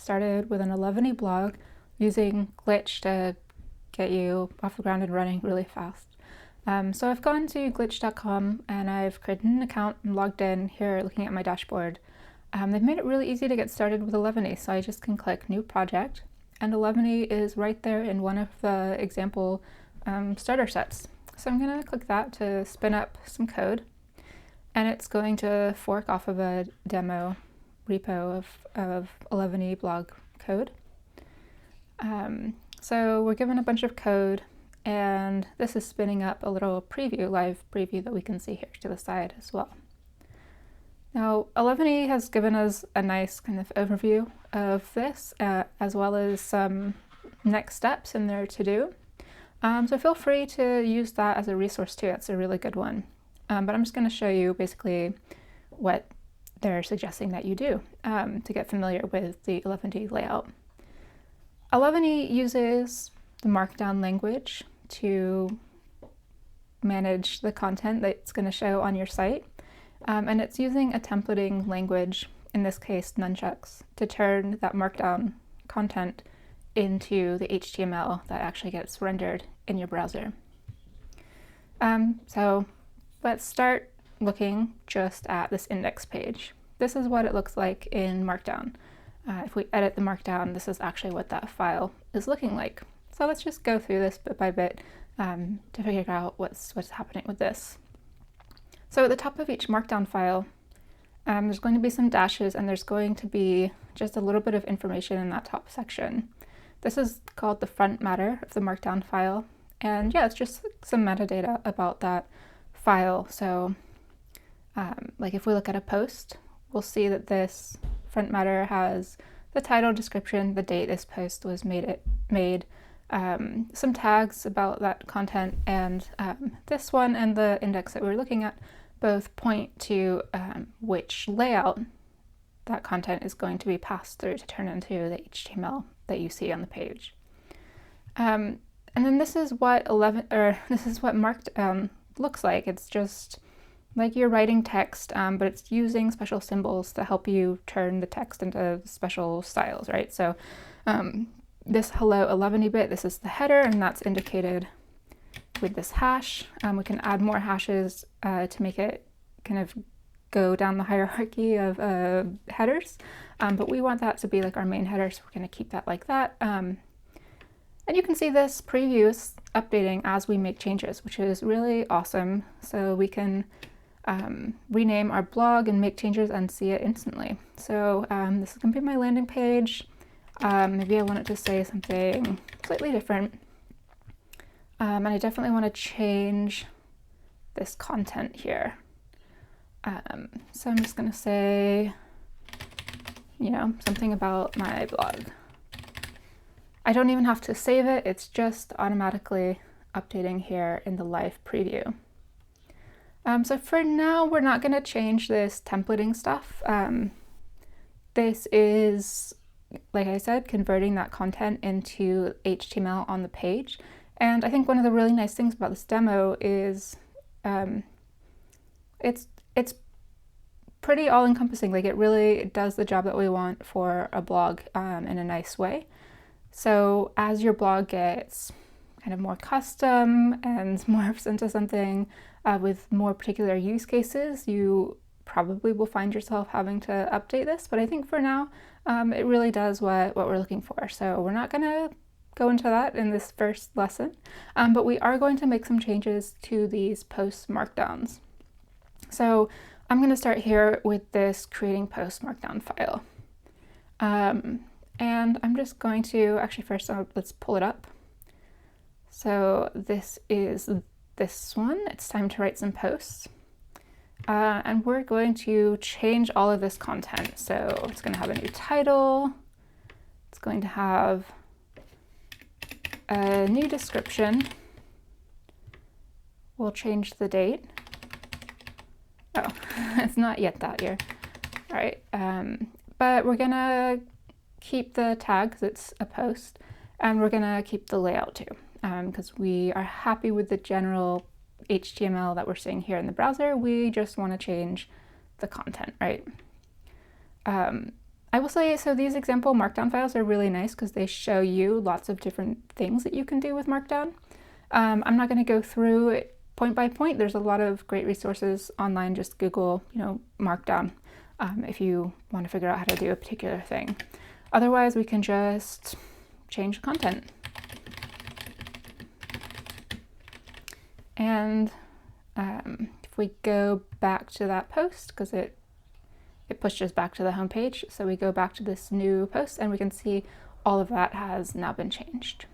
started with an eleventy blog using Glitch to get you off the ground and running really fast. So I've gone to glitch.com and I've created an account and logged in here looking at my dashboard. They've made it really easy to get started with eleventy, so I just can click New Project, and eleventy is right there in one of the example starter sets. So I'm going to click that to spin up some code, and it's going to fork off of a demo repo of eleventy blog code. So we're given a bunch of code, and this is spinning up a little preview, live preview that we can see here to the side as well. Now, eleventy has given us a nice kind of overview of this, as well as some next steps in their to-do. So feel free to use that as a resource too. That's a really good one. But I'm just going to show you basically what they're suggesting that you do to get familiar with the eleventy layout. eleventy uses the Markdown language to manage the content that's going to show on your site. And it's using a templating language, in this case nunchucks, to turn that Markdown content into the HTML that actually gets rendered in your browser. So let's start looking just at this index page. This is what it looks like in Markdown. If we edit the Markdown, this is actually what that file is looking like. So let's just go through this bit by bit to figure out what's happening with this. So at the top of each Markdown file, there's going to be some dashes, and there's going to be just a little bit of information in that top section. This is called the front matter of the Markdown file. And yeah, it's just some metadata about that file. So like if we look at a post, we'll see that this front matter has the title, description, the date this post was made, some tags about that content, and this one and the index that we're looking at both point to which layout that content is going to be passed through to turn into the HTML that you see on the page. And then this is what Markdown looks like. It's just like you're writing text, but it's using special symbols to help you turn the text into special styles, right? So this hello 11 bit, this is the header, and that's indicated with this hash. We can add more hashes to make it kind of go down the hierarchy of headers, but we want that to be like our main header, so we're going to keep that like that. And you can see this preview is updating as we make changes, which is really awesome. So we can rename our blog and make changes and see it instantly. So this is going to be my landing page. Maybe I want it to say something slightly different. And I definitely want to change this content here. So I'm just going to say, something about my blog. I don't even have to save it. It's just automatically updating here in the live preview. So for now, we're not going to change this templating stuff. This is, like I said, converting that content into HTML on the page. And I think one of the really nice things about this demo is it's pretty all-encompassing. Like it really does the job that we want for a blog in a nice way. So as your blog gets kind of more custom and morphs into something with more particular use cases, you probably will find yourself having to update this. But I think for now, it really does what we're looking for. So we're not going to go into that in this first lesson, but we are going to make some changes to these post markdowns. So I'm going to start here with this creating post markdown file. And I'm just going to, actually first let's pull it up. So this is this one. It's time to write some posts. And we're going to change all of this content. So it's going to have a new title. It's going to have a new description. We'll change the date. Oh, it's not yet that year. All right, but we're gonna keep the tag because it's a post, and we're gonna keep the layout too, because we are happy with the general HTML that we're seeing here in the browser. We just want to change the content, right? I will say, so these example Markdown files are really nice because they show you lots of different things that you can do with Markdown. I'm not going to go through it point by point. There's a lot of great resources online. Just Google, Markdown if you want to figure out how to do a particular thing. Otherwise, we can just change the content. And if we go back to that post, because it pushes back to the home page, so we go back to this new post and we can see all of that has now been changed.